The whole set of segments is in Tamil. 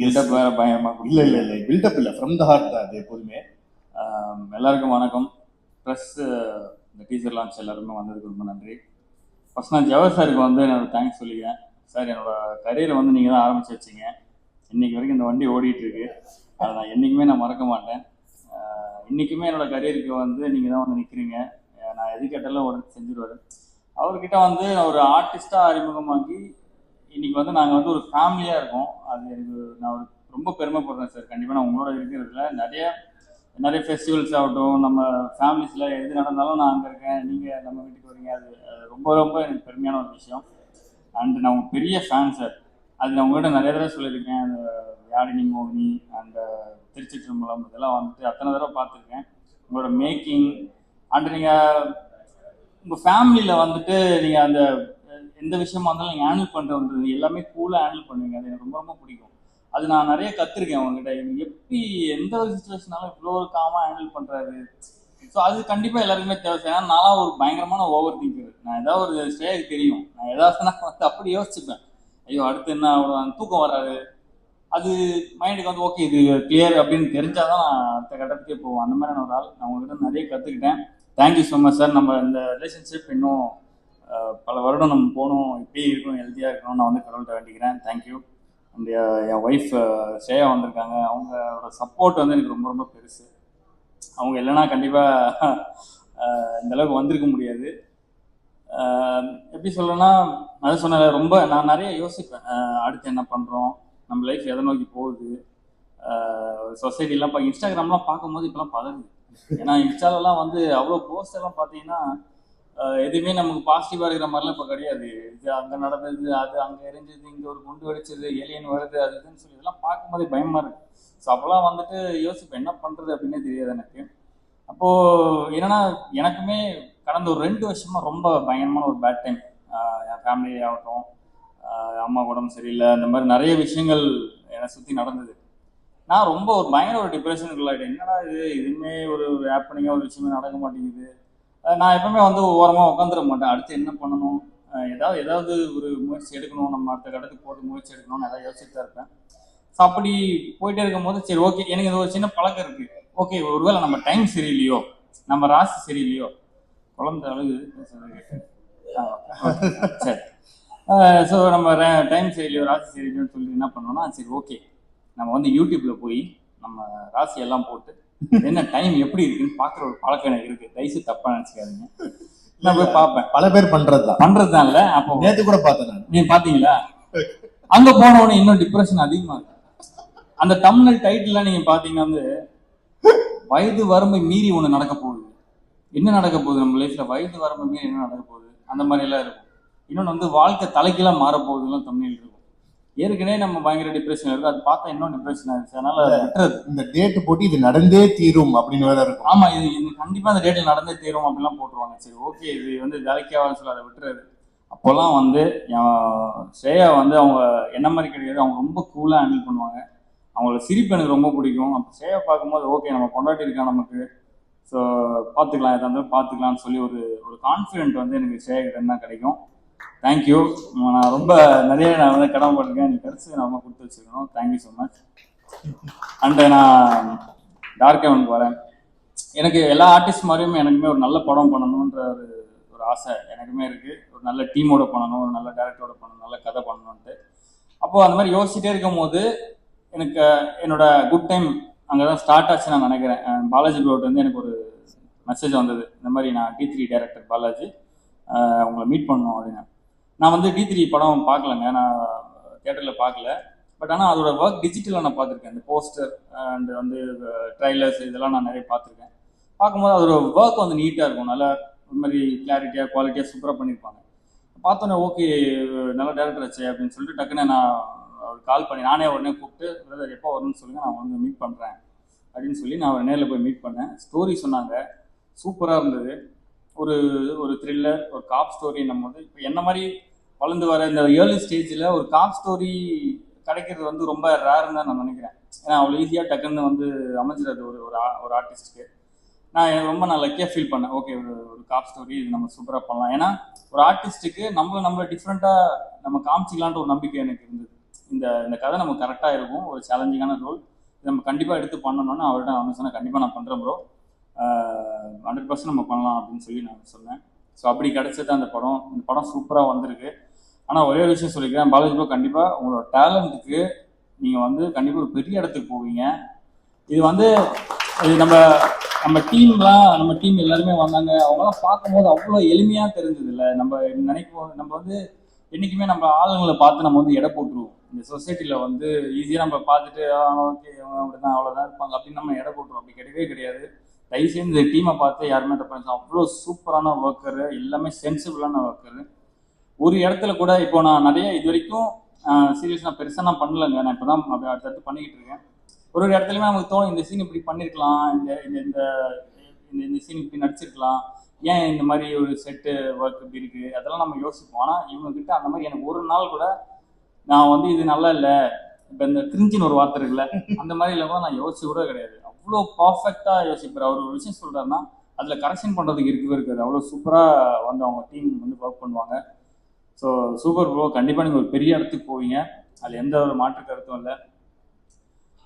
பில்டப் வேற பயமா. இல்லை பில்டப் இல்லை, ஃப்ரம் த ஹார்ட் தான் அது எப்போதுமே. எல்லாருக்கும் வணக்கம். ப்ளஸ் இந்த டீசர் லான்ச் எல்லாருமே வந்ததுக்கு ரொம்ப நன்றி. ஃபர்ஸ்ட் நான் ஜவஹர் சாருக்கு வந்து என்னோட தேங்க்ஸ் சொல்லிக்கிறேன். சார், என்னோட கரியரை வந்து நீங்கள் தான் ஆரம்பிச்சு வச்சிங்க. இன்னைக்கு வரைக்கும் இந்த வண்டி ஓடிட்டு இருக்கு. அதை நான் என்றைக்குமே நான் மறக்க மாட்டேன். இன்றைக்குமே என்னோட கரியருக்கு வந்து நீங்கள் தான் வந்து நிற்கிறீங்க. நான் எது கேட்டாலும் உடனே செஞ்சுருவார். அவர்கிட்ட வந்து ஒரு ஆர்டிஸ்டாக அறிமுகமாக்கி இன்னைக்கு வந்து நாங்கள் வந்து ஒரு ஃபேமிலியாக இருக்கோம். அது எனக்கு நான் ஒரு ரொம்ப பெருமைப்படுறேன் சார். கண்டிப்பாக நான் உங்களோட இருக்கிறதுல நிறைய ஃபெஸ்டிவல்ஸ் ஆகட்டும், நம்ம ஃபேமிலிஸில் எது நடந்தாலும் நான் அங்கே இருக்கேன், நீங்கள் நம்ம வீட்டுக்கு வரீங்க. அது ரொம்ப ரொம்ப எனக்கு பெருமையான ஒரு விஷயம். அண்ட் நான் உங்கள் பெரிய ஃபேன் சார். அது நான் உங்கள்கிட்ட நிறைய தடவை சொல்லியிருக்கேன். அந்த யாழினி மோகினி, அந்த திருச்சிற்றம்பலம், இதெல்லாம் வந்துட்டு அத்தனை தடவை பார்த்துருக்கேன். உங்களோட மேக்கிங் அண்ட் நீங்கள் உங்கள் ஃபேமிலியில் வந்துட்டு நீங்கள் அந்த எந்த விஷயமா இருந்தாலும் நீங்கள் ஹேண்டில் பண்ணுறது எல்லாமே கூலாக ஹேண்டில் பண்ணுவீங்க. அது எனக்கு ரொம்ப ரொம்ப பிடிக்கும். அது நான் நிறைய கற்றுருக்கேன் உங்ககிட்ட. எப்படி எந்த ஒரு சுச்சுவேஷனாலும் இவ்வளோ ஒரு காமாக ஹேண்டில் பண்ணுறாரு. ஸோ அது கண்டிப்பாக எல்லாருக்குமே தேவை. ஏன்னா நான்லாம் ஒரு பயங்கரமான ஓவர் திங்கர். நான் ஏதாவது ஒரு ஸ்டேஜ் தெரியும், நான் ஏதாவதுனா வந்து அப்படி யோசிச்சுப்பேன். ஐயோ அடுத்து என்ன அவ்வளோ தூக்கம் வராது. அது மைண்டுக்கு வந்து ஓகே இது கிளியர் அப்படின்னு தெரிஞ்சாதான் நான் அடுத்த கட்டத்துக்கே போவோம். அந்த மாதிரியான ஒரு ஆள். நான் உங்ககிட்ட நிறைய கற்றுக்கிட்டேன். Thank you so much sir. நம்ம இந்த ரிலேஷன்ஷிப் இன்னும் பல வருடம் நம்ம போகணும், இப்படியே இருக்கணும், ஹெல்த்தியாக இருக்கணும். நான் வந்து கடவுள்கிட்ட வேண்டிக்கிறேன். Thank you. And N wife Shreya வந்திருக்காங்க. அவங்களோட சப்போர்ட் வந்து எனக்கு ரொம்ப ரொம்ப பெருசு. அவங்க இல்லைன்னா கண்டிப்பாக இந்த அளவுக்கு வந்திருக்க முடியாது. எப்படி சொல்லணும்னா, அது சொன்ன ரொம்ப நான் நிறைய யோசிப்பேன். அடுத்து என்ன பண்ணுறோம், நம்ம லைஃப் எதை நோக்கி போகுது. சொசைட்டிலாம் இப்போ இன்ஸ்டாகிராம்லாம் பார்க்கும்போது இப்போலாம் பதறுது. ஏன்னா இன்ஸ்டாலெலாம் வந்து அவ்வளோ போஸ்ட் எல்லாம் பார்த்தீங்கன்னா எதுவுமே நமக்கு பாசிட்டிவாக இருக்கிற மாதிரிலாம் இப்போ கிடையாது. இது அங்கே நடந்தது, அது அங்கே எரிஞ்சது, இங்கே ஒரு குண்டு வெடிச்சது, ஏலியன் வருது, அது இதுன்னு சொல்லி இதெல்லாம் பார்க்கும்போதே பயமாக இருக்குது. ஸோ அப்போல்லாம் வந்துட்டு யோசிப்பேன் என்ன பண்ணுறது அப்படின்னே தெரியாது எனக்கு. அப்போது என்னன்னா, எனக்குமே கடந்த ஒரு 2 வருஷமாக ரொம்ப பயங்கரமான ஒரு பேட் டைம். என் ஃபேமிலி ஆகட்டும், அம்மா உடம்பு சரியில்லை, அந்த மாதிரி நிறைய விஷயங்கள் என்னை சுற்றி நடந்தது. நான் ரொம்ப ஒரு பயங்கர ஒரு டிப்ரெஷனுக்குள்ள ஆகிட்டேன். என்னடா இதுவுமே ஒரு ஹேப்பனிங்காக ஒரு விஷயமே நடக்க மாட்டேங்குது. நான் எப்பவுமே வந்து ஓரமாக உட்காந்துட மாட்டேன். அடுத்து என்ன பண்ணணும், ஏதாவது ஒரு முயற்சி எடுக்கணும், நம்ம அடுத்த கட்டத்துக்கு போட்டு முயற்சி எடுக்கணும்னு ஏதாவது யோசிச்சுட்டு தான் இருப்பேன். ஸோ அப்படி போயிட்டே இருக்கும்போது சரி ஓகே, எனக்கு இது ஒரு சின்ன பழக்கம் இருக்கு. ஓகே, ஒருவேளை நம்ம டைம் சரியில்லையோ, நம்ம ராசி சரியில்லையோ, குழந்தை அழகு சரி. ஸோ நம்ம டைம் சரியில்லையோ, ராசி சரியில்லையோன்னு சொல்லி என்ன பண்ணோம்னா, சரி ஓகே நம்ம வந்து யூடியூப்ல போய் நம்ம ராசி எல்லாம் போட்டு என்ன டைம் எப்படி இருக்குன்னு பாக்குற ஒரு பழக்கம் எனக்கு இருக்கு. தயவுசு தப்பா நினைச்சுக்காதீங்க. நான் போய் பார்ப்பேன். பல பேர் பண்றதுதான் இல்ல. அப்போ நேத்து கூட பார்த்தேன். நீங்க பாத்தீங்களா? அங்க போன உடனே இன்னும் டிப்ரெஷன் அதிகமா இருக்கு. அந்த தம்ப்நெயில் டைட்டில் நீங்க பாத்தீங்கன்னா வந்து வயது வரம்பை மீறி ஒண்ணு நடக்க போகுது. என்ன நடக்க போகுது நம்ம லைஃப்ல, வயது வரம்பை மீறி என்ன நடக்க போகுது, அந்த மாதிரி எல்லாம் இருக்கும். இன்னொன்னு வந்து வாழ்க்கை தலைக்கெல்லாம் மாற போகுதுலாம் தம்ப்நெயில் இருக்கும். ஏற்கனவே நம்ம பயங்கர டிப்ரெஷன் இருக்கு, அது பார்த்தா இன்னும் டிப்ரெஷன் ஆயிடுச்சு. அதனால இந்த டேட் போட்டு இது நடந்தே தீரும் அப்படின்னு வேற இருக்கும். ஆமா, இது கண்டிப்பா அந்த டேட்ல நடந்தே தீரும் அப்படிலாம் போட்டுருவாங்க. சரி ஓகே, இது வந்து வேலைக்காக சொல்ல அதை விட்டுறது. அப்போல்லாம் வந்து ஸ்ரேயா வந்து அவங்க என்ன மாதிரி கிடையாது, அவங்க ரொம்ப கூலாக ஹேண்டில் பண்ணுவாங்க. அவங்களோட சிரிப்பு எனக்கு ரொம்ப பிடிக்கும். அப்போ ஸ்ரேயா பார்க்கும்போது ஓகே நம்ம கொண்டாட்டி இருக்கா நமக்கு, ஸோ பார்த்துக்கலாம், எதாக இருந்தாலும் பார்த்துக்கலாம்னு சொல்லி ஒரு கான்ஃபிடென்ட் வந்து எனக்கு ஸ்ரேயா கிட்ட தான் கிடைக்கும். தேங்க்யூ. நான் ரொம்ப நிறைய நான் வந்து கடமைப்பட்டிருக்கேன். நீ கடைசி நான் கொடுத்து வச்சிருக்கணும். Thank you so much. அண்ட் நான் டார்க் ஹெவனுக்கு வரேன். எனக்கு எல்லா ஆர்டிஸ்ட் மாதிரியுமே எனக்குமே ஒரு நல்ல படம் பண்ணணுன்ற ஒரு ஆசை எனக்குமே இருக்குது. ஒரு நல்ல டீமோட பண்ணணும், ஒரு நல்ல டேரக்டரோட பண்ணணும், நல்ல கதை பண்ணணுன்ட்டு. அப்போது அந்த மாதிரி யோசிச்சுட்டே இருக்கும் போது எனக்கு என்னோட குட் டைம் அங்கே தான் ஸ்டார்ட் ஆச்சு நான் நினைக்கிறேன். பாலாஜி ப்ரோட் வந்து எனக்கு ஒரு மெசேஜ் வந்தது, இந்த மாதிரி நான் D3 டைரக்டர் பாலாஜி உங்களை மீட் பண்ணணும் அப்படின்னு. நான் வந்து D3 படம் பார்க்கலங்க, நான் தியேட்டரில் பார்க்கல. பட் ஆனால் அதோட ஒர்க் டிஜிட்டலாக நான் பார்த்துருக்கேன். இந்த போஸ்டர் அண்ட் வந்து ட்ரைலர்ஸ் இதெல்லாம் நான் நிறைய பார்த்துருக்கேன். பார்க்கும்போது அதோட ஒர்க் வந்து நீட்டாக இருக்கும், நல்லா ஒரு மாதிரி கிளாரிட்டியாக குவாலிட்டியாக சூப்பராக பண்ணியிருப்பாங்க. பார்த்தோன்னே ஓகே நல்ல டேரக்டர் ஆச்சு அப்படின்னு சொல்லிட்டு டக்குன்னு நான் கால் பண்ணி நானே உடனே கூப்பிட்டு பிரதர் எப்போ வரணும்னு சொல்லுங்கள், நான் வந்து மீட் பண்ணுறேன் அப்படின்னு சொல்லி நான் அவர் நேரில் போய் மீட் பண்ணேன். ஸ்டோரி சொன்னாங்க, சூப்பராக இருந்தது. ஒரு த்ரில்லர், ஒரு காப் ஸ்டோரி. நம்ம வந்து இப்போ என்ன மாதிரி வளர்ந்து வர இந்த ஏர்லி ஸ்டேஜில் ஒரு காப் ஸ்டோரி கிடைக்கிறது வந்து ரொம்ப ரேர்னு தான் நான் நினைக்கிறேன். ஏன்னா அவ்வளோ ஈஸியாக டக்குன்னு வந்து அமைஞ்சிடாது ஒரு ஆர்டிஸ்ட்டுக்கு. நான் ரொம்ப லக்கியாக ஃபீல் பண்ணேன். ஓகே ஒரு காப் ஸ்டோரி இது நம்ம சூப்பராக பண்ணலாம். ஏன்னா ஒரு ஆர்டிஸ்ட்டுக்கு நம்மளை டிஃப்ரெண்ட்டாக நம்ம காமிச்சிக்கலான்ட்டு ஒரு நம்பிக்கை எனக்கு இருந்தது. இந்த இந்த கதை நமக்கு கரெக்டாக இருக்கும், ஒரு சேலஞ்சிங்கான ரோல், நம்ம கண்டிப்பாக எடுத்து பண்ணணும்னு அவர்கிட்ட நான் சொன்னேன். கண்டிப்பாக நான் பண்ணுறேன் ப்ரோ, 100% நம்ம பண்ணலாம் அப்படின்னு சொல்லி நான் சொன்னேன். ஸோ அப்படி கிடச்சது அந்த படம். இந்த படம் சூப்பராக வந்திருக்கு. ஆனால் ஒரே ஒரு விஷயம் சொல்லிக்கிறேன், பாலாஜி ப்ரோ, கண்டிப்பாக உங்களோட டேலண்ட்டுக்கு நீங்கள் வந்து கண்டிப்பாக ஒரு பெரிய இடத்துக்கு போவீங்க. இது வந்து இது நம்ம டீம் எல்லாருமே வந்தாங்க, அவங்களாம் பார்க்கும்போது அவ்வளோ எளிமையாக தெரிஞ்சது இல்லை. நம்ம நினைக்கும் நம்ம வந்து என்றைக்குமே நம்ம ஆளுங்களை பார்த்து நம்ம வந்து எடை போட்டுருவோம். இந்த சொசைட்டியில் வந்து ஈஸியாக நம்ம பார்த்துட்டு ஓகே அப்படிதான் அவ்வளோதான் இருப்பாங்க அப்படின்னு நம்ம எடை போட்டுருவோம். அப்படி கிடையவே கிடையாது. தயவுசெய்து இந்த டீமை பார்த்து யாருமே தப்பு, அவ்வளோ சூப்பரான ஒர்க்கரு, எல்லாமே சென்சிபிளான ஒர்க்கரு. ஒரு இடத்துல கூட இப்போ நான் நிறைய இது வரைக்கும் சீரியஸ் நான் பெருசாக நான் பண்ணலைங்க, நான் இப்போ தான் அடுத்தடுத்து பண்ணிக்கிட்டு இருக்கேன். ஒரு இடத்துலையுமே நமக்கு தோணும் இந்த சீன் இப்படி பண்ணியிருக்கலாம், இந்த இந்த இந்த சீன் இப்படி நடிச்சிருக்கலாம், ஏன் இந்த மாதிரி ஒரு செட்டு ஒர்க் இப்படி இருக்குது, அதெல்லாம் நம்ம யோசிப்போம். ஆனால் இவங்ககிட்ட அந்த மாதிரி எனக்கு ஒரு நாள் கூட நான் வந்து இது நல்லா இல்லை, இப்போ இந்த கிரிஞ்சின்னு ஒரு வார்த்தை இருக்குல்ல, அந்த மாதிரி இல்லை கூட நான் யோசிச்சு கூட கிடையாது. அவ்வளோ பர்ஃபெக்டாக யோசிப்பார். அவர் ஒரு விஷயம் சொல்கிறாருன்னா அதில் கரெக்ஷன் பண்ணுறதுக்கு இருக்கவே இருக்காது. அவ்வளோ சூப்பராக வந்து அவங்க டீம் வந்து ஒர்க் பண்ணுவாங்க. ஸோ சூப்பர் ப்ரோ, கண்டிப்பாக நீங்கள் ஒரு பெரிய இடத்துக்கு போவீங்க, அதில் எந்த ஒரு மாற்று கருத்தும் இல்லை.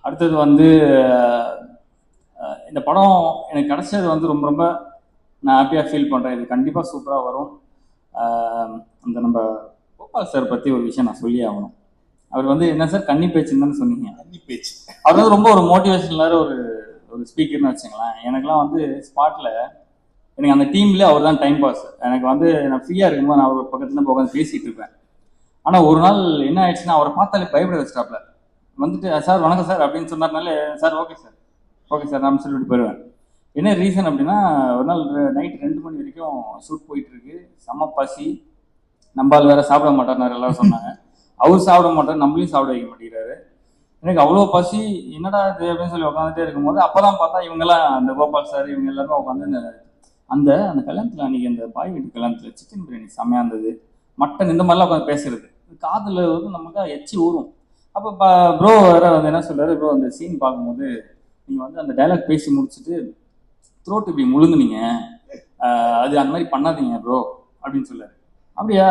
அடுத்தது வந்து இந்த படம் எனக்கு கிடைச்சது வந்து ரொம்ப ரொம்ப நான் ஹாப்பியாக ஃபீல் பண்ணுறேன். இது கண்டிப்பாக சூப்பராக வரும். அந்த நம்ம கோபால் சார் பற்றி ஒரு விஷயம் நான் சொல்லி ஆகணும். அவர் வந்து என்ன சார் கன்னி பேச்சுன்னு தானே சொன்னீங்க? கன்னி பேச்சு. அவர் வந்து ரொம்ப ஒரு மோட்டிவேஷனலான ஒரு ஸ்பீக்கர்னு வச்சுங்களேன். எனக்குலாம் வந்து ஸ்பாட்டில் எனக்கு அந்த டீம்லேயே அவர் தான் டைம் பாஸ். எனக்கு வந்து நான் ஃப்ரீயாக இருக்கும்போது நான் அவர் பக்கத்தில் உட்காந்து பேசிகிட்டு இருப்பேன். ஆனால் ஒரு நாள் என்ன ஆயிடுச்சுன்னா அவரை பார்த்தாலே பயப்பட வச்சிட்டாப்ல. வந்துட்டு சார் வணக்கம் சார் அப்படின்னு சொன்னார்னாலே சார் ஓகே சார் நான் சொல்லிட்டு போயிடுவேன். என்ன ரீசன் அப்படின்னா, ஒரு நாள் நைட் 2 மணி வரைக்கும் ஷூட் போயிட்டு இருக்கு, செம்ம பசி, நம்பால் வேற சாப்பிட மாட்டார் எல்லாரும் சொன்னாங்க. அவர் சாப்பிட மாட்டார், நம்மளையும் சாப்பிட வைக்க மாட்டேங்கிறாரு. எனக்கு அவ்வளோ பசி, என்னடா இது அப்படின்னு சொல்லி உட்காந்துட்டே இருக்கும்போது அப்போதான் பார்த்தா இவங்கெல்லாம் அந்த கோபால் சார் இவங்க எல்லாருமே உட்காந்து அந்த அந்த கல்யாணத்தில் அன்றைக்கி அந்த பாய் வீட்டு கல்யாணத்தில் சிக்கன் பிரியாணி செம்மையாக இருந்தது, மட்டன், இந்த மாதிரிலாம் உட்காந்து பேசுறது காதில் வந்து நமக்கு எச்சி ஊறும். அப்போ ப்ரோ வேற வந்து என்ன சொல்றாரு, ப்ரோ அந்த சீன் பார்க்கும்போது நீங்கள் வந்து அந்த டைலாக் பேசி முடிச்சுட்டு த்ரோட் இப்படி முழுங்குனீங்க, அது அந்த மாதிரி பண்ணாதீங்க ப்ரோ அப்படின்னு சொல்லாரு. அப்படியா,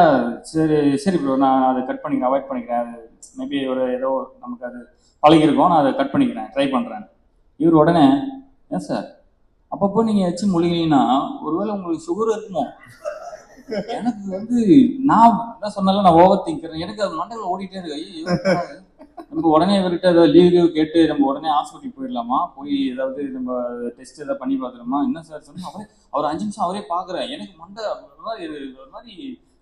சரி ப்ரோ, நான் அதை கட் பண்ணிக்கிறேன், அவாய்ட் பண்ணிக்கிறேன், அது மேபி ஒரு ஏதோ நமக்கு அது பழகிருக்கோம், நான் அதை கட் பண்ணிக்கிறேன், ட்ரை பண்ணுறேன். இவர் உடனே ஏன் சார் அப்பப்போ நீங்கள் வச்சு முழுங்கினீங்கன்னா ஒருவேளை உங்களுக்கு சுகர் இருக்குமோ? எனக்கு வந்து நான் என்ன சொன்னாலும் நான் ஓவர் திங்கிறேன், எனக்கு அது மண்டல ஓடிட்டே இருக்கு. ஐயோ, நம்ம உடனே இவர்கிட்ட ஏதாவது லீவ் கேட்டு நம்ம உடனே ஹாஸ்பிட்டல் போயிடலாமா, போய் ஏதாவது நம்ம டெஸ்ட் ஏதாவது பண்ணி பார்த்துருமா, என்ன சார் சொன்னா அவர் 5 நிமிஷம் அவரே பார்க்குறேன். எனக்கு மண்டை ஒரு மாதிரி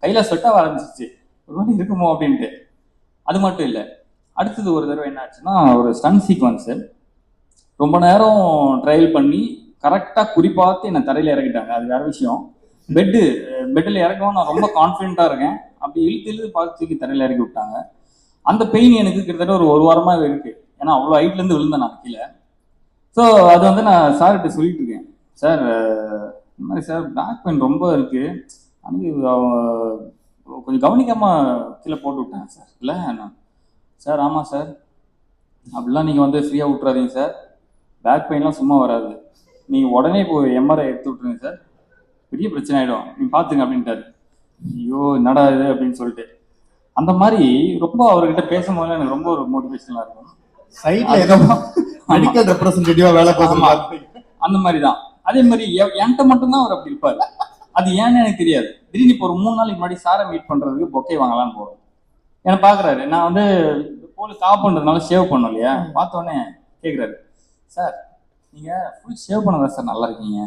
கையில் ஸ்வெட்டாக ஆரம்பிச்சிச்சு, ஒரு மாதிரி இருக்குமோ அப்படின்ட்டு. அது மட்டும் இல்லை, அடுத்தது ஒரு தடவை என்ன ஆச்சுன்னா, ஒரு ஸ்டன் சீக்வன்ஸு ரொம்ப நேரம் ட்ரையல் பண்ணி கரெக்டாக குறிப்பாத்து என்னை தரையில் இறக்கிட்டாங்க. அது வேற விஷயம். பெட்டில் இறக்கவும் நான் ரொம்ப கான்ஃபிடென்ட்டாக இருக்கேன், அப்படி இழுத்து பார்த்து தூக்கி தரையில் இறக்கி விட்டாங்க. அந்த பெயின் எனக்கு கிட்டத்தட்ட ஒரு வாரமாக இருக்குது, ஏன்னா அவ்வளோ ஹைட்லேருந்து விழுந்தேன் நான் கீழே. ஸோ அது வந்து நான் சார்கிட்ட சொல்லிட்டு இருக்கேன், சார் இந்த மாதிரி சார் பேக் பெயின் ரொம்ப இருக்குது, அன்றைக்கி கொஞ்சம் கவனிக்காமல் கீழே போட்டு விட்டேன் சார். இல்லை நான் சார் ஆமாம் சார், அப்படிலாம் நீங்கள் வந்து ஃப்ரீயாக விட்றாதீங்க சார், பேக் பெயின்லாம் சும்மா வராது, நீங்கள் உடனே போய் எம்ஆர்ஐ எடுத்து விட்ருங்க சார், பெரிய பிரச்சனை ஆகிடும், நீங்கள் பார்த்துங்க அப்படின்ட்டாரு. ஐயோ என்னடா இது அப்படின்னு சொல்லிட்டு, அந்த மாதிரி ரொம்ப அவர்கிட்ட பேசும்போது எனக்கு ரொம்ப ஒரு மோட்டிவேஷனலாக இருக்கும். சைட்ல ஏதோ மெடிக்கல் ரெப்ரசன்டேட்டிவா வேலை பார்க்குறாங்க அந்த மாதிரி தான். அதே மாதிரி என்கிட்ட மட்டும்தான் அவர் அப்படி இருப்பார், அது ஏன்னு எனக்கு தெரியாது. திடீர்னு இப்போ ஒரு 3 நாளைக்கு முன்னாடி சாரை மீட் பண்ணுறதுக்கு பொக்கே வாங்கலான்னு போகிறோம். என்னை பார்க்குறாரு, நான் வந்து போல காப் பண்ணுறதுனால ஷேவ் பண்ணோம் இல்லையா, பார்த்தோன்னே கேட்குறாரு, சார் நீங்கள் ஃபுல் ஷேவ் பண்ணதான் சார் நல்லா இருக்கீங்க,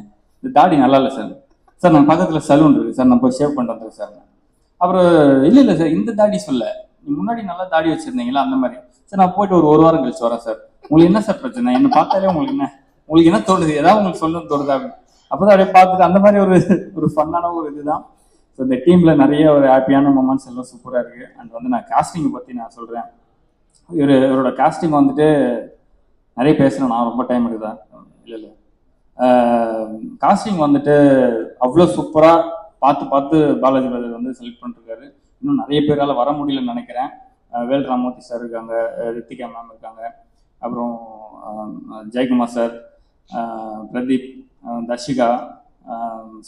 இந்த தாடி நல்லா இல்லை சார். சார் நான் பக்கத்தில் சலூன் இருக்குது சார், நான் போய் ஷேவ் பண்ணுறது சார். அப்புறம் இல்லை சார் இந்த தாடி சொல்ல, நீ முன்னாடி நல்லா தாடி வச்சுருந்தீங்களா அந்த மாதிரி சார், நான் போயிட்டு ஒரு வாரம் கழிச்சு வரேன் சார், உங்களுக்கு என்ன சார் பிரச்சனை, என்னை பார்த்தாலே உங்களுக்கு என்ன தோணுது, ஏதாவது உங்களுக்கு சொல்லணும்னு தோணுதா அப்படின்னு. அப்போ தான் அப்படியே பார்த்துட்டு அந்த மாதிரி ஒரு ஃபன்னான ஒரு இதுதான். ஸோ இந்த டீமில் நிறைய ஒரு ஹாப்பியான மொமெண்ட்ஸ் எல்லாம் சூப்பராக இருக்குது. அண்ட் வந்து நான் காஸ்டிங்கை பற்றி நான் சொல்கிறேன். இவரோட காஸ்டிங் வந்துட்டு நிறைய பேசுகிறேன் நான், ரொம்ப டைம் எடுக்குதா? இல்லை காஸ்டிங் வந்துட்டு அவ்வளோ சூப்பராக பார்த்து பாலாஜி பிரதர் வந்து செலக்ட் பண்ணிருக்காரு. இன்னும் நிறைய பேரால் வர முடியலன்னு நினைக்கிறேன். வேல் ராமூர்த்தி சார் இருக்காங்க, ரித்திகா மேம் இருக்காங்க, அப்புறம் ஜெயக்குமார் சார், பிரதீப், தர்ஷிகா,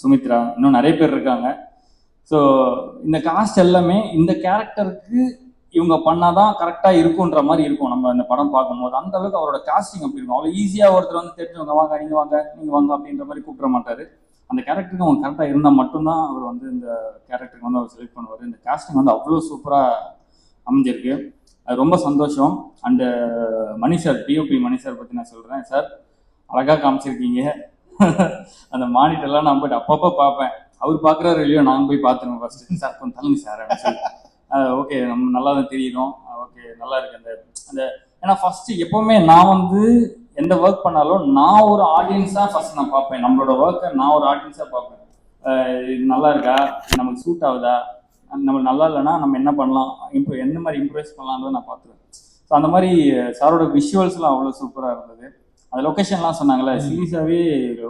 சுமித்ரா, இன்னும் நிறைய பேர் இருக்காங்க. ஸோ இந்த காஸ்ட் எல்லாமே இந்த கேரக்டருக்கு இவங்க பண்ணாதான் கரெக்டா இருக்குன்ற மாதிரி இருக்கும். நம்ம அந்த படம் பார்க்கும்போது அந்த அளவுக்கு அவரோட காஸ்டிங் அப்படி இருக்கும். அவ்வளோ ஈஸியா ஒருத்தர் வந்து தெரிஞ்சவங்க வாங்க நீங்க வாங்க நீங்க வாங்க அப்படின்ற மாதிரி கூப்பிட மாட்டாரு. அந்த கேரக்டருக்கு அவங்க கரெக்டா இருந்தா மட்டும்தான் அவர் வந்து இந்த கேரக்டருக்கு வந்து அவர் செலக்ட் பண்ணுவார். இந்த காஸ்டிங் வந்து அவ்வளோ சூப்பரா அமைஞ்சிருக்கு. அது ரொம்ப சந்தோஷம். And Mani sir, DOP Mani sir பத்தி நான் சொல்றேன். சார் அழகா காமிச்சிருக்கீங்க. அந்த மானிட்டர்லாம் நான் போயிட்டு அப்பப்போ பார்ப்பேன். அவர் பார்க்குறாரு இல்லையோ நான் போய் பார்த்துருவேன் ஃபர்ஸ்ட். சார் கொஞ்சம் தள்ளுங்க சார் அப்படின்னு சொல்லி ஓகே நம்ம நல்லா தான் தெரியுறோம், ஓகே நல்லா இருக்கு அந்த அந்த ஏன்னா ஃபர்ஸ்ட் எப்பவுமே நான் வந்து எந்த ஒர்க் பண்ணாலும் நான் ஒரு ஆடியன்ஸா ஃபர்ஸ்ட் நான் பார்ப்பேன். நம்மளோட ஒர்க்கை நான் ஒரு ஆடியன்ஸா பார்ப்பேன். இது நல்லா இருக்கா, நமக்கு சூட் ஆகுதா, நம்மளுக்கு நல்லா இல்லைன்னா நம்ம என்ன பண்ணலாம், எந்த மாதிரி இம்ப்ரெஸ் பண்ணலான்றதை நான் பார்த்துருவேன். ஸோ அந்த மாதிரி சாரோட விஷுவல்ஸ்லாம் அவ்வளோ சூப்பராக இருந்தது. அந்த லொக்கேஷன்லாம் சொன்னாங்கல்ல, சீரியஸாகவே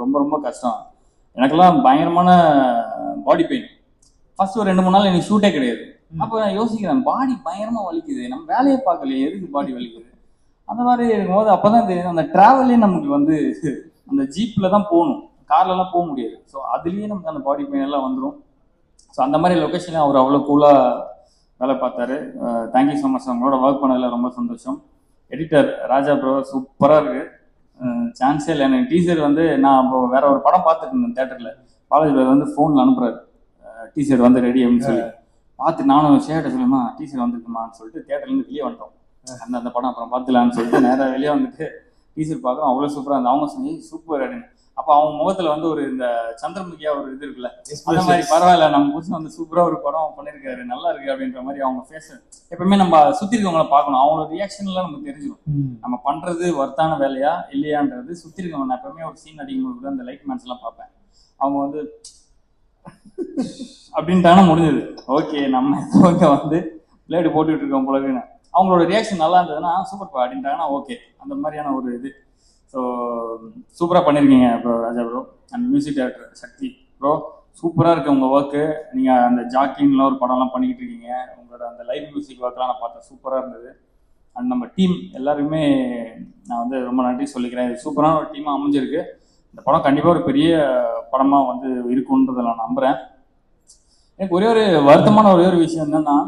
ரொம்ப ரொம்ப கஷ்டம். எனக்கெல்லாம் பயங்கரமான பாடி பெயின். ஃபர்ஸ்ட் ஒரு 2-3 நாள் எனக்கு ஷூட்டே கிடையாது. அப்போ நான் யோசிக்கிறேன், பாடி பயங்கரமா வலிக்குது, நம்ம வேலையை பார்க்கலையே, எதுக்கு பாடி வலிக்குது. அந்த மாதிரி இருக்கும்போது அப்போதான் தெரியும் அந்த டிராவலே நமக்கு வந்து அந்த ஜீப்ல தான் போகணும், கார்லலாம் போக முடியாது. ஸோ அதுலேயே நமக்கு அந்த பாடி பெயின் எல்லாம் வந்துடும். ஸோ அந்த மாதிரி லொக்கேஷன்ல அவர் அவ்வளோ கூலாக வேலை பார்த்தாரு. Thank you so much. அவங்களோட ஒர்க் பண்ணதில் ரொம்ப சந்தோஷம். எடிட்டர் ராஜா ப்ரோ சூப்பராக இருக்கு, சான்ஸே இல்லை. எனக்கு டீசர் வந்து நான் இப்போ வேற ஒரு படம் பார்த்துட்டு இருந்தேன் தேட்டரில். காலேஜில் வந்து ஃபோனில் அனுப்புறாரு டீசர் வந்து ரெடி அப்படின்னு சொல்லி பார்த்து நானும் ஷேர்ட்டை சொல்லுமா டீசர் வந்துருக்குமான்னு சொல்லிட்டு தேட்டர்லேருந்து வெளியே வந்துட்டோம். அந்த படம் அப்புறம் பார்த்துலான்னு சொல்லிட்டு நேராக வெளியே வந்துட்டு டீசர் பார்க்குறோம். அவ்வளோ சூப்பராக இருந்தது. அவங்க சொன்னி சூப்பர் அப்படின்னு. அப்போ அவங்க முகத்தில் வந்து ஒரு இந்த சந்திரமுகியா ஒரு இது இருக்குல்ல, அந்த மாதிரி பரவாயில்ல நம்ம புதுசு வந்து சூப்பராக ஒரு படம் பண்ணியிருக்காரு, நல்லா இருக்கு அப்படின்ற மாதிரி அவங்க ஃபேஸ். எப்பவுமே நம்ம சுற்றி இருக்கவங்களை பார்க்கணும், அவங்களோட ரியாக்ஷன்லாம் நமக்கு தெரிஞ்சிடும். நம்ம பண்ணுறது ஒர்த்தான வேலையா இல்லையான்றது சுற்றி இருக்கவங்க. நான் எப்பவுமே ஒரு சீன் அடிக்கும்போது கூட அந்த லைட் மேன்ஸ் எல்லாம் பார்ப்பேன். அவங்க வந்து அப்படின்ட்டானா முடிஞ்சது, ஓகே நம்ம வந்து பிளேடு போட்டுக்கிட்டு இருக்கோம் போலன்னு. அவங்களோட ரியாக்ஷன் நல்லா இருந்ததுன்னா சூப்பர் அப்படின்ட்டாங்கன்னா ஓகே, அந்த மாதிரியான ஒரு இது. ஸோ சூப்பராக பண்ணியிருக்கீங்க bro Raja bro. And music director Sakthi bro சூப்பராக இருக்குது உங்கள் ஒர்க்கு. நீங்கள் அந்த ஜாக்கின்லாம் ஒரு படம்லாம் பண்ணிக்கிட்டு இருக்கீங்க. உங்களோட அந்த லைவ் மியூசிக் ஒர்க்லாம் நான் பார்த்தேன், சூப்பராக இருந்தது. அண்ட் நம்ம டீம் எல்லாருமே நான் வந்து ரொம்ப நன்றி சொல்லிக்கிறேன். இது சூப்பரான ஒரு டீமாக அமைஞ்சிருக்கு. இந்த படம் கண்டிப்பாக ஒரு பெரிய படமாக வந்து இருக்குன்றதை நான் நம்புகிறேன். எனக்கு ஒரே ஒரு வருத்தமான ஒரே ஒரு விஷயம் என்னன்னா,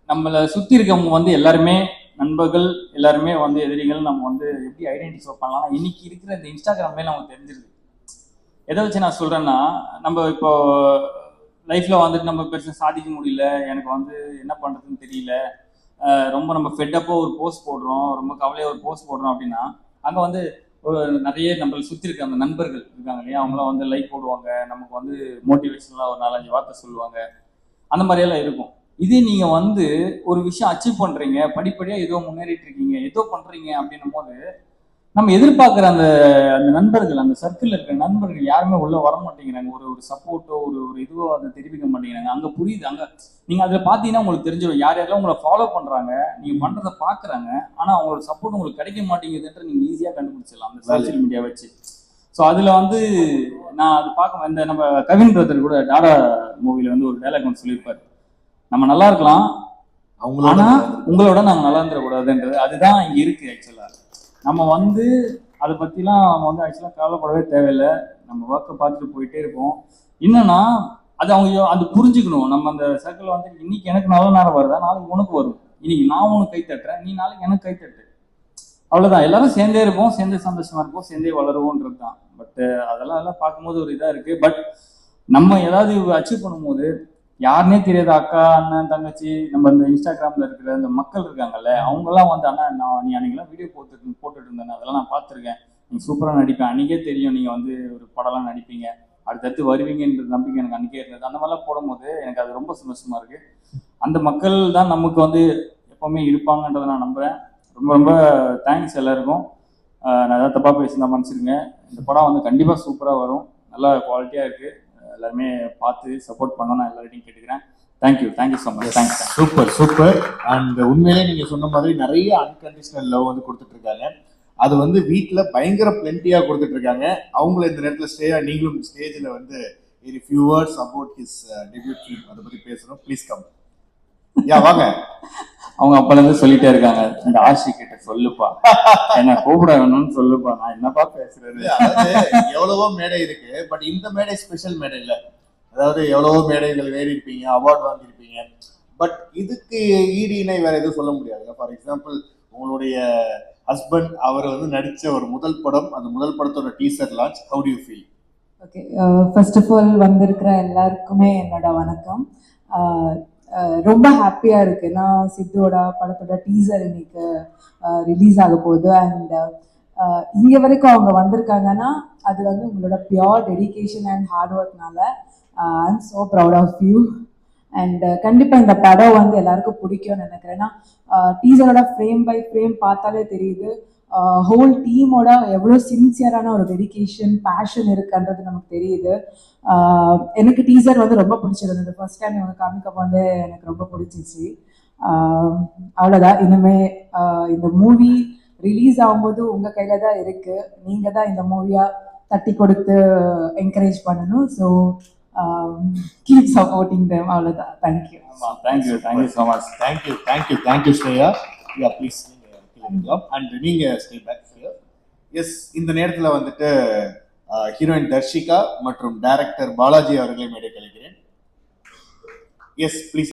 நம்மளை சுற்றி இருக்கவங்க வந்து எல்லாருமே நண்பர்கள், எல்லாருமே வந்து எதிரிகள். நம்ம வந்து எப்படி ஐடென்டிஃபை பண்ணலாம், இன்னைக்கு இருக்கிற இந்த இன்ஸ்டாகிராம்லேயே நமக்கு தெரிஞ்சிருக்கு. எதை வச்சு நான் சொல்கிறேன்னா, நம்ம இப்போ லைஃப்பில் வந்துட்டு நம்ம பெருசாக சாதிக்க முடியல, எனக்கு வந்து என்ன பண்ணுறதுன்னு தெரியல, ரொம்ப நம்ம ஃபெட்டப்போ ஒரு போஸ்ட் போடுறோம், ரொம்ப கவலையாக ஒரு போஸ்ட் போடுறோம் அப்படின்னா அங்கே வந்து ஒரு நிறைய நம்மளை சுற்றி இருக்க அந்த நண்பர்கள் இருக்காங்க இல்லையா, அவங்களாம் வந்து லைக் போடுவாங்க, நமக்கு வந்து மோட்டிவேஷனலாக ஒரு 4-5 வார்த்தை சொல்லுவாங்க, அந்த மாதிரியெல்லாம் இருக்கும். இதே நீங்கள் வந்து ஒரு விஷயம் அச்சீவ் பண்ணுறீங்க, படிப்படியாக ஏதோ முன்னேறிட்டு இருக்கீங்க, ஏதோ பண்ணுறீங்க அப்படின்னும் போது நம்ம எதிர்பார்க்குற அந்த அந்த நண்பர்கள், அந்த சர்க்கிளில் இருக்கிற நண்பர்கள் யாருமே உள்ளே வர மாட்டேங்கிறாங்க. ஒரு ஒரு சப்போர்ட்டோ ஒரு ஒரு இதுவோ அதை தெரிவிக்க மாட்டேங்கிறாங்க. அங்கே புரியுது, அங்கே நீங்கள் அதில் பார்த்தீங்கன்னா உங்களுக்கு தெரிஞ்சிடும் யார் யாரெல்லாம் உங்களை ஃபாலோ பண்ணுறாங்க, நீங்கள் பண்ணுறதை பார்க்குறாங்க, ஆனால் அவங்களோட சப்போர்ட் உங்களுக்கு கிடைக்க மாட்டேங்குதுன்ற நீங்கள் ஈஸியாக கண்டுபிடிச்சிடலாம் அந்த சோஷியல் மீடியா வச்சு. ஸோ அதில் வந்து நான் அது பார்க்க இந்த நம்ம கவின் பிரதர் கூட டாடா மூவியில் வந்து ஒரு டைலாக் ஒன்று சொல்லியிருப்பார், நம்ம நல்லா இருக்கலாம் ஆனா உங்களோட நாங்க நல்லா இருந்துடக்கூடாதுன்றது. அதுதான் இங்க இருக்கு ஆக்சுவலா. நம்ம வந்து அதை பத்திலாம் நம்ம வந்து ஆக்சுவலா கவலைப்படவே தேவையில்லை. நம்ம ஒர்க்கை பார்த்துட்டு போயிட்டே இருப்போம். என்னன்னா அது அவங்க அது புரிஞ்சுக்கணும். நம்ம அந்த சர்க்கிள் வந்து இன்னைக்கு எனக்கு நல்ல நேரம் வருதா, நாளைக்கு உனக்கு வரும். இன்னைக்கு நான் உனக்கு கை தட்டுறேன், நீ நாளைக்கு எனக்கு கை தட்டு. அவ்வளவுதான். எல்லாரும் சேர்ந்தே இருப்போம், சேர்ந்தே சந்தோஷமா இருப்போம், சேர்ந்தே வளருவோன்றது தான். பட் அதெல்லாம் எல்லாம் பார்க்கும்போது ஒரு இதா இருக்கு. பட் நம்ம ஏதாவது அச்சீவ் பண்ணும்போது யாருன்னே தெரியாத அக்கா, அண்ணன், தங்கச்சி, நம்ம இந்த இன்ஸ்டாகிராம்ல இருக்கிற இந்த மக்கள் இருக்காங்கல்ல, அவங்கெல்லாம் வந்து அண்ணா நீ அன்னைக்கெல்லாம் வீடியோ போட்டுட்டு இருந்தேன், அதெல்லாம் நான் பார்த்துருக்கேன், நீங்க சூப்பரா நடிப்பேன், அன்னைக்கே தெரியும் நீங்க வந்து ஒரு படம்லாம் நடிப்பீங்க, அடுத்தடுத்து வருவீங்கன்ற நம்பிக்கை எனக்கு அன்னைக்கே இருந்தது. அந்த மாதிரிலாம் போடும்போது எனக்கு அது ரொம்ப சந்தோஷமா இருக்கு. அந்த மக்கள் தான் நமக்கு வந்து எப்பவுமே இருப்பாங்கன்றதை நான் நம்புறேன். ரொம்ப ரொம்ப தேங்க்ஸ் எல்லாருக்கும். நான் ஏதாவது தப்பா பேசினா மன்னிச்சிருங்க. இந்த படம் வந்து கண்டிப்பா சூப்பரா வரும், நல்லா குவாலிட்டியா இருக்கு. எல்லாருமே பார்த்து சப்போர்ட் பண்ண நான் எல்லாரையும் கேட்டுக்கிறேன். Thank you so much. Thanks. Super super. And உண்மையிலே நீங்க சொன்ன மாதிரி நிறைய அன்கண்டிஷனல் லவ் வந்து கொடுத்துட்டு இருக்காங்க. அது வந்து வீட்டுல பயங்கர பிளென்டியா கொடுத்துட்டு இருக்காங்க. அவங்கள இந்த நேரத்துல நீங்களும் ஸ்டேஜ்ல வந்து ஒரு few words about his debut film அதை பத்தி பேசுறோம். Please come. யா வாங்க. அவங்க அப்பல இருந்து சொல்லிட்டே இருக்காங்க, இந்த ஆஷி கிட்ட சொல்லுப்பா, என்ன கூப்பிட வேணும்னு சொல்லுப்பா, நான் என்னப்பா பேசுறது. அதாவது எவ்வளவோ மேடை இருக்கு, பட் இந்த மேடை ஸ்பெஷல் மேடை இல்ல. அதாவது எவ்வளவோ மேடைகள் ஏறி இருப்பீங்க, அவார்டு வாங்கியிருப்பீங்க, பட் இதுக்கு ஈடு இணை வேற எதுவும் சொல்ல முடியாது. ஃபார் எக்ஸாம்பிள் உங்களுடைய ஹஸ்பண்ட் அவர் வந்து நடிச்ச ஒரு முதல் படம், அந்த முதல் படத்தோட teaser launch, how do you feel? Okay, first of all வந்திருக்கிற எல்லாருக்குமே என்னோட வணக்கம். ரொம்ப ஹாப்பியாக இருக்குது. நான் சித்துவோட படத்தோட டீசர் இன்னைக்கு ரிலீஸ் ஆக போகுது. அண்ட் இங்கே வரைக்கும் அவங்க வந்திருக்காங்கன்னா அது வந்து உங்களோட பியோர் டெடிகேஷன் அண்ட் ஹார்ட் ஒர்க்னால. I am so proud of you. And கண்டிப்பாக இந்த படம் வந்து எல்லாருக்கும் பிடிக்கும்னு நினைக்கிறேன். ஏன்னா டீசரோட ஃப்ரேம் பை ஃப்ரேம் பார்த்தாலே தெரியுது ஹோல் டீமோட எவ்வளோ சின்சியரான ஒரு டெடிகேஷன் பேஷன் இருக்குன்றது நமக்கு தெரியுது. எனக்கு டீசர் வந்து ரொம்ப பிடிச்சிருந்தது. ஃபர்ஸ்ட் டைம் இவங்க காமிக்க வந்து எனக்கு ரொம்ப பிடிச்சிச்சு. அவ்வளோதான். இனிமே இந்த மூவி ரிலீஸ் ஆகும்போது உங்கள் கையில் தான் இருக்குது. நீங்கள் தான் இந்த மூவியாக தட்டி கொடுத்து என்கரேஜ் பண்ணணும். So keep supporting them. அவ்வளோதான். Thank you. Thank you so much. Thank you Shreya. Yeah please and நீங்க ஸ்டே பேக். எஸ், இந்த நேரத்தில் வந்துட்டு ஹீரோயின் தர்ஷிகா மற்றும் டைரக்டர் பாலாஜி அவர்களை மேடை கழிக்கிறேன். Yes please.